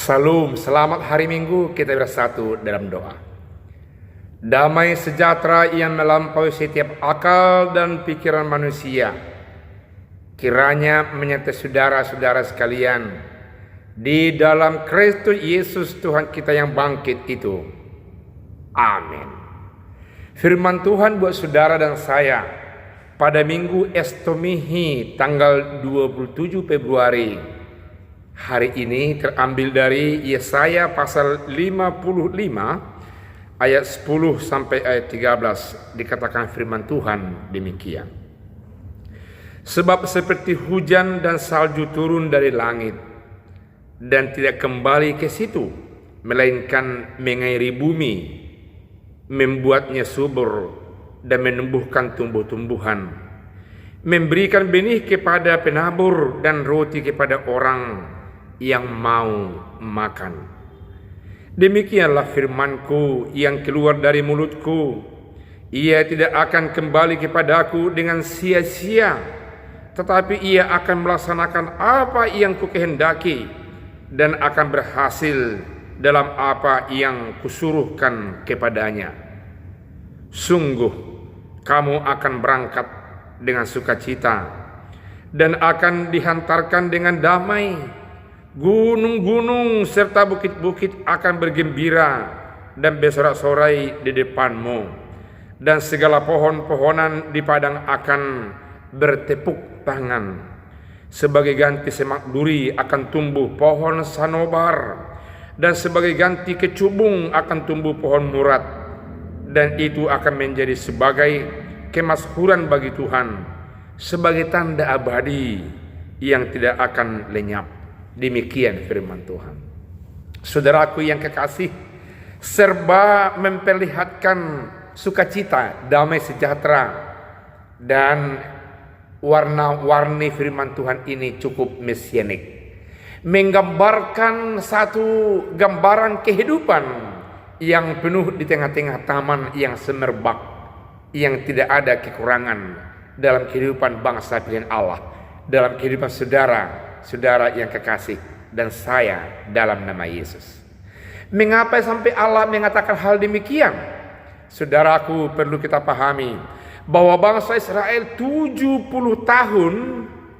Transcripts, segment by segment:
Salam, selamat hari Minggu, kita bersatu dalam doa. Damai sejahtera yang melampaui setiap akal dan pikiran manusia, kiranya menyertai saudara-saudara sekalian di dalam Kristus Yesus Tuhan kita yang bangkit itu. Amin. Firman Tuhan buat saudara dan saya pada Minggu Estomihi tanggal 27 Februari. Hari ini terambil dari Yesaya pasal 55 ayat 10 sampai ayat 13, dikatakan firman Tuhan demikian. Sebab seperti hujan dan salju turun dari langit dan tidak kembali ke situ, melainkan mengairi bumi, membuatnya subur dan menumbuhkan tumbuh-tumbuhan, memberikan benih kepada penabur dan roti kepada orang yang mau makan. Demikianlah firmanku yang keluar dari mulutku, ia tidak akan kembali kepadaku dengan sia-sia, tetapi ia akan melaksanakan apa yang kukehendaki dan akan berhasil dalam apa yang kusuruhkan kepadanya. Sungguh kamu akan berangkat dengan sukacita dan akan dihantarkan dengan damai. Gunung-gunung serta bukit-bukit akan bergembira dan bersorak-sorai di depanmu, dan segala pohon-pohonan di padang akan bertepuk tangan. Sebagai ganti semak duri akan tumbuh pohon sanobar, dan sebagai ganti kecubung akan tumbuh pohon murat, dan itu akan menjadi sebagai kemasyhuran bagi Tuhan, sebagai tanda abadi yang tidak akan lenyap. Demikian firman Tuhan. Saudaraku yang kekasih, serba memperlihatkan sukacita, damai sejahtera, dan warna-warni firman Tuhan ini cukup mesianik, menggambarkan satu gambaran kehidupan yang penuh di tengah-tengah taman yang semerbak, yang tidak ada kekurangan dalam kehidupan bangsa pilihan Allah, dalam kehidupan saudara yang kekasih dan saya dalam nama Yesus. Mengapa sampai Allah mengatakan hal demikian? Saudaraku, perlu kita pahami bahwa bangsa Israel 70 tahun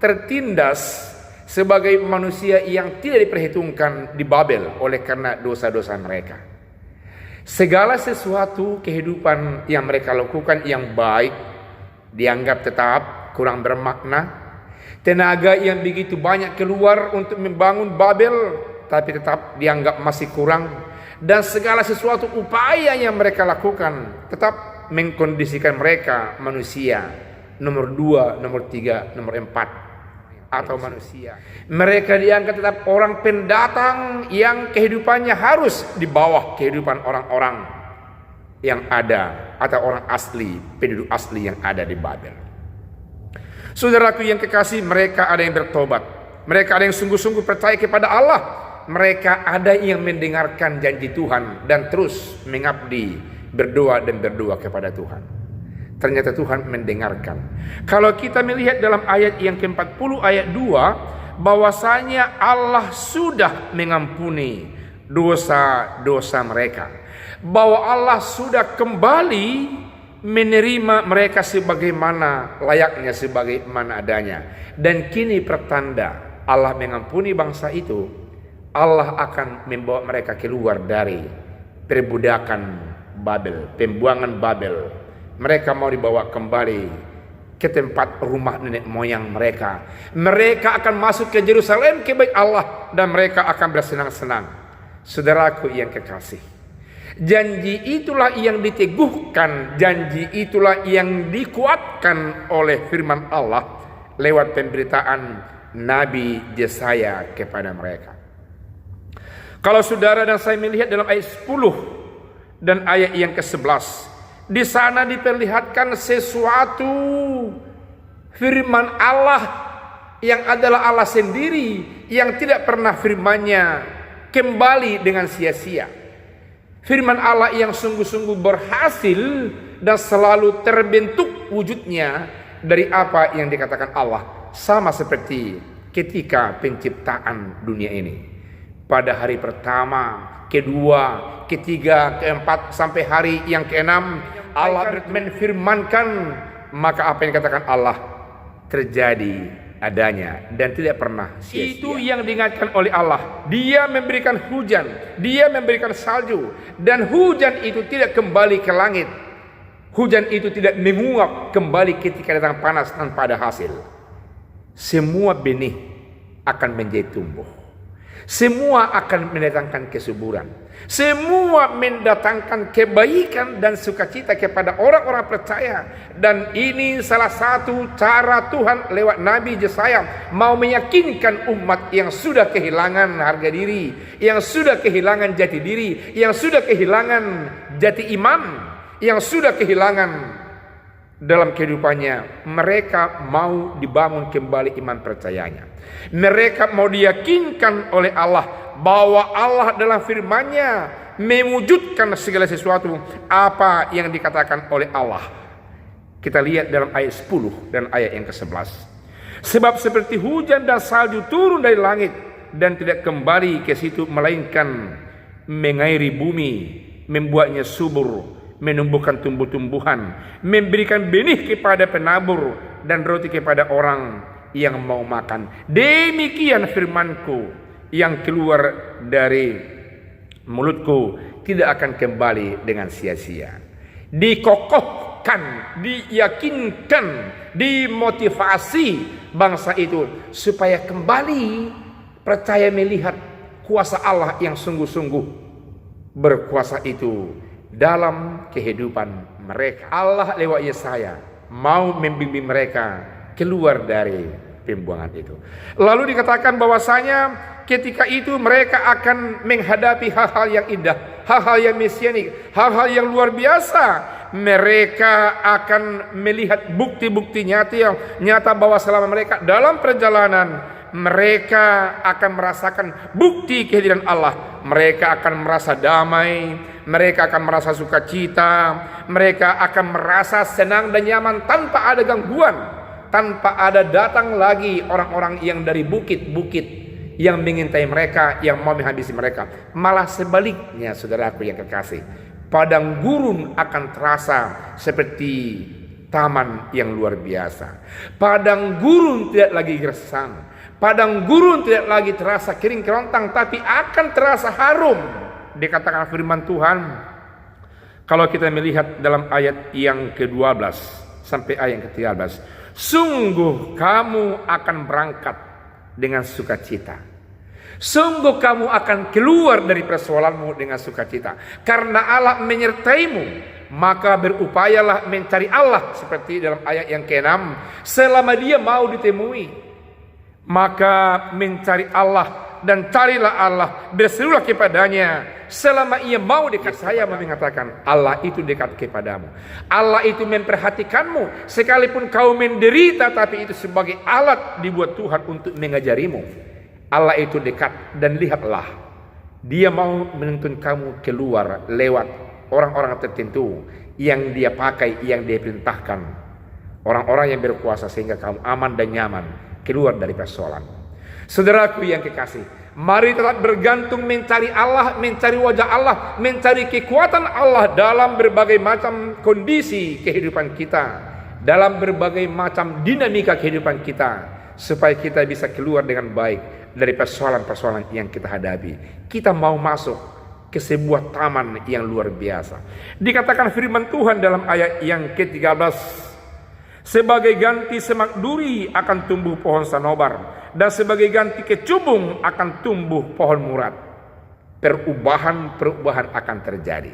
tertindas sebagai manusia yang tidak diperhitungkan di Babel oleh karena dosa-dosa mereka. Segala sesuatu kehidupan yang mereka lakukan yang baik dianggap tetap kurang bermakna. Tenaga yang begitu banyak keluar untuk membangun Babel, tapi tetap dianggap masih kurang. Dan segala sesuatu upaya yang mereka lakukan tetap mengkondisikan mereka manusia nomor 2, nomor 3, nomor 4 atau manusia. Mereka dianggap tetap orang pendatang yang kehidupannya harus di bawah kehidupan orang-orang yang ada atau orang asli, penduduk asli yang ada di Babel. Saudaraku yang kekasih, mereka ada yang bertobat, mereka ada yang sungguh-sungguh percaya kepada Allah, mereka ada yang mendengarkan janji Tuhan dan terus mengabdi, berdoa kepada Tuhan. Ternyata Tuhan mendengarkan. Kalau kita melihat dalam ayat yang ke-40 ayat 2, bahwasanya Allah sudah mengampuni dosa-dosa mereka, bahwa Allah sudah kembali menerima mereka sebagaimana layaknya, sebagaimana adanya. Dan kini pertanda Allah mengampuni bangsa itu, Allah akan membawa mereka keluar dari perbudakan Babel, pembuangan Babel. Mereka mau dibawa kembali ke tempat rumah nenek moyang mereka. Mereka akan masuk ke Yerusalem, ke bait Allah, dan mereka akan bersenang-senang. Saudaraku yang kekasih, janji itulah yang diteguhkan, janji itulah yang dikuatkan oleh firman Allah lewat pemberitaan Nabi Yesaya kepada mereka. Kalau saudara dan saya melihat dalam ayat 10 dan ayat yang ke-11, di sana diperlihatkan sesuatu firman Allah yang adalah Allah sendiri, yang tidak pernah firman-Nya kembali dengan sia-sia. Firman Allah yang sungguh-sungguh berhasil dan selalu terbentuk wujudnya dari apa yang dikatakan Allah. Sama seperti ketika penciptaan dunia ini. pada hari pertama, kedua, ketiga, keempat, sampai hari yang keenam Allah menfirmankan, maka apa yang dikatakan Allah terjadi adanya dan tidak pernah sia-sia. Itu yang diingatkan oleh Allah. Dia memberikan hujan, Dia memberikan salju, dan hujan itu tidak kembali ke langit. Hujan itu tidak menguap kembali ketika datang panas tanpa ada hasil. Semua benih akan menjadi tumbuh. Semua akan mendatangkan kesuburan. Semua mendatangkan kebaikan dan sukacita kepada orang-orang percaya. Dan ini salah satu cara Tuhan lewat Nabi Yesaya mau meyakinkan umat yang sudah kehilangan harga diri, yang sudah kehilangan jati diri, yang sudah kehilangan jati iman, yang sudah kehilangan dalam kehidupannya. Mereka mau dibangun kembali iman percayanya. Mereka mau diyakinkan oleh Allah bahwa Allah dalam firman-Nya mewujudkan segala sesuatu apa yang dikatakan oleh Allah. Kita lihat dalam ayat 10 dan ayat yang ke-11. Sebab seperti hujan dan salju turun dari langit dan tidak kembali ke situ, melainkan mengairi bumi, membuatnya subur, menumbuhkan tumbuh-tumbuhan, memberikan benih kepada penabur dan roti kepada orang yang mau makan. Demikian firmanku yang keluar dari mulutku tidak akan kembali dengan sia-sia. Dikokohkan, diyakinkan, dimotivasi bangsa itu supaya kembali percaya melihat kuasa Allah yang sungguh-sungguh berkuasa itu dalam kehidupan mereka. Allah lewat Yesaya mau membimbing mereka keluar dari pembuangan itu. Lalu dikatakan bahwasanya ketika itu mereka akan menghadapi hal-hal yang indah, hal-hal yang mesianik, hal-hal yang luar biasa. Mereka akan melihat bukti-bukti nyata bahwa selama mereka dalam perjalanan, mereka akan merasakan bukti kehadiran Allah. Mereka akan merasa damai, mereka akan merasa sukacita, mereka akan merasa senang dan nyaman tanpa ada gangguan, tanpa ada datang lagi orang-orang yang dari bukit-bukit yang mengintai mereka, yang mau menghabisi mereka. Malah sebaliknya, saudaraku yang kekasih, padang gurun akan terasa seperti taman yang luar biasa. Padang gurun tidak lagi gersang, padang gurun tidak lagi terasa kering kerontang, tapi akan terasa harum. Dikatakan firman Tuhan, kalau kita melihat dalam ayat yang ke-12 sampai ayat yang ke-13, sungguh kamu akan berangkat dengan sukacita. Sungguh kamu akan keluar dari persoalanmu dengan sukacita, karena Allah menyertaimu. Maka berupayalah mencari Allah, seperti dalam ayat yang ke-6, selama Dia mau ditemui. Maka mencari Allah dan carilah Allah, berserulah kepadanya selama Ia mau dekat. Saya mau mengatakan Allah itu dekat kepadamu. Allah itu memperhatikanmu sekalipun kau menderita, tapi itu sebagai alat dibuat Tuhan untuk mengajarimu. Allah itu dekat, dan lihatlah Dia mau menuntun kamu keluar lewat orang-orang tertentu yang Dia pakai, yang Dia perintahkan, orang-orang yang berkuasa, sehingga kamu aman dan nyaman keluar dari persoalan. Saudaraku yang kekasih, mari tetap bergantung mencari Allah, mencari wajah Allah, mencari kekuatan Allah dalam berbagai macam kondisi kehidupan kita, dalam berbagai macam dinamika kehidupan kita, supaya kita bisa keluar dengan baik dari persoalan-persoalan yang kita hadapi. Kita mau masuk ke sebuah taman yang luar biasa. Dikatakan firman Tuhan dalam ayat yang ke-13, sebagai ganti semak duri akan tumbuh pohon sanobar, dan sebagai ganti kecubung akan tumbuh pohon murad. Perubahan akan terjadi.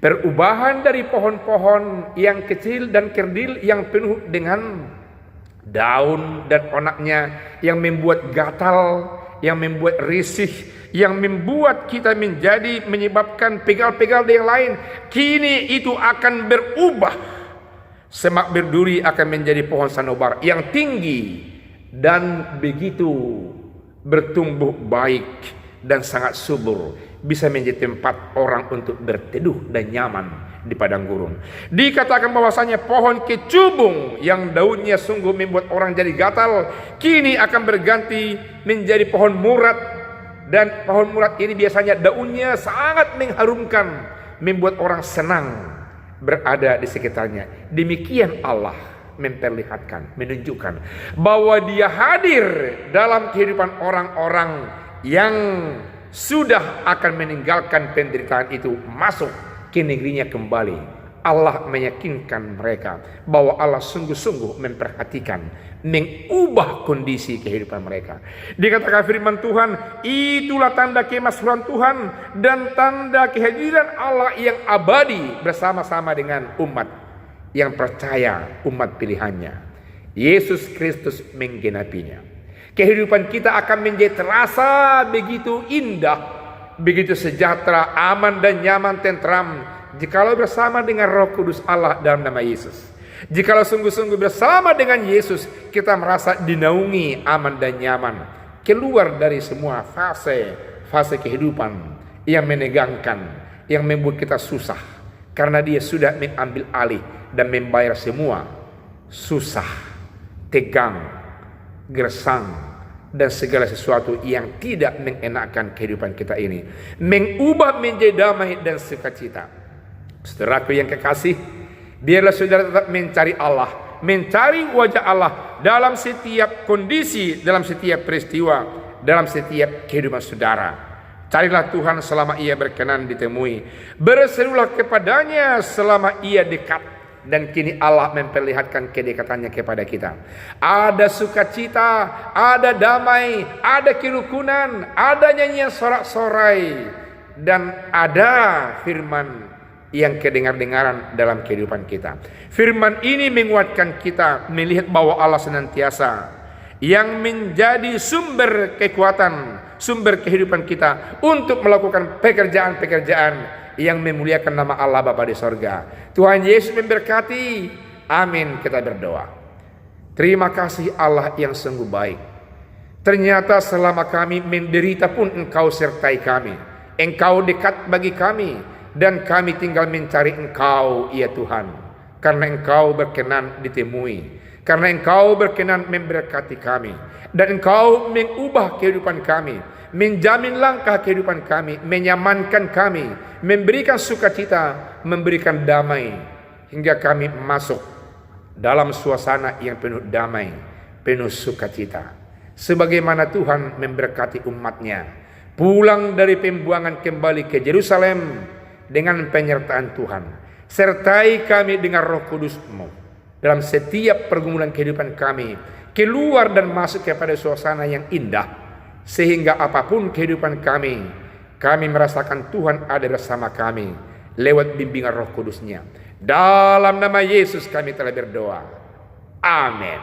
Perubahan dari pohon-pohon yang kecil dan kerdil yang penuh dengan daun dan onaknya, yang membuat gatal, yang membuat risih, yang membuat kita menyebabkan pegal-pegal yang lain. Kini itu akan berubah. Semak berduri akan menjadi pohon sanobar yang tinggi dan begitu bertumbuh baik dan sangat subur, bisa menjadi tempat orang untuk berteduh dan nyaman di padang gurun. Dikatakan bahwasanya pohon kecubung yang daunnya sungguh membuat orang jadi gatal, kini akan berganti menjadi pohon murad Dan pohon murad ini biasanya daunnya sangat mengharumkan, membuat orang senang berada di sekitarnya. Demikian Allah memperlihatkan, menunjukkan bahwa Dia hadir dalam kehidupan orang-orang yang sudah akan meninggalkan penderitaan itu, masuk ke negerinya kembali. Allah meyakinkan mereka bahwa Allah sungguh-sungguh memperhatikan, mengubah kondisi kehidupan mereka. Dikatakan firman Tuhan, itulah tanda kemasyhuran Tuhan dan tanda kehadiran Allah yang abadi bersama-sama dengan umat yang percaya, umat pilihannya. Yesus Kristus menggenapinya. Kehidupan kita akan menjadi terasa begitu indah, begitu sejahtera, aman dan nyaman, tentram, jikalau bersama dengan Roh Kudus Allah dalam nama Yesus. Jikalau sungguh-sungguh bersama dengan Yesus, kita merasa dinaungi, aman dan nyaman, keluar dari semua fase kehidupan yang menegangkan, yang membuat kita susah, karena Dia sudah mengambil alih dan membayar semua susah, tegang, gersang, dan segala sesuatu yang tidak mengenakan kehidupan kita ini, mengubah menjadi damai dan sukacita. Saudaraku yang kekasih, biarlah saudara tetap mencari Allah, mencari wajah Allah dalam setiap kondisi, dalam setiap peristiwa, dalam setiap kehidupan saudara. Carilah Tuhan selama Ia berkenan ditemui, berserulah kepadanya selama Ia dekat. Dan kini Allah memperlihatkan kedekatannya kepada kita. Ada sukacita, ada damai, ada kerukunan, ada nyanyian sorak-sorai, dan ada firman yang kedengar-dengaran dalam kehidupan kita. Firman ini menguatkan kita melihat bahwa Allah senantiasa yang menjadi sumber kekuatan, sumber kehidupan kita untuk melakukan pekerjaan-pekerjaan yang memuliakan nama Allah Bapa di sorga. Tuhan Yesus memberkati. Amin. Kita berdoa. Terima kasih Allah yang sungguh baik. Ternyata selama kami menderita pun Engkau sertai kami. Engkau dekat bagi kami, dan kami tinggal mencari Engkau, ya Tuhan. Karena Engkau berkenan ditemui, karena Engkau berkenan memberkati kami, dan Engkau mengubah kehidupan kami, menjamin langkah kehidupan kami, menyamankan kami, memberikan sukacita, memberikan damai, hingga kami masuk dalam suasana yang penuh damai, penuh sukacita. Sebagaimana Tuhan memberkati umatnya pulang dari pembuangan kembali ke Yerusalem dengan penyertaan Tuhan. Sertai kami dengan Roh Kudus-Mu dalam setiap pergumulan kehidupan kami, keluar dan masuk kepada suasana yang indah, sehingga apapun kehidupan kami merasakan Tuhan ada bersama kami lewat bimbingan Roh Kudus-Nya. Dalam nama Yesus kami telah berdoa. Amin.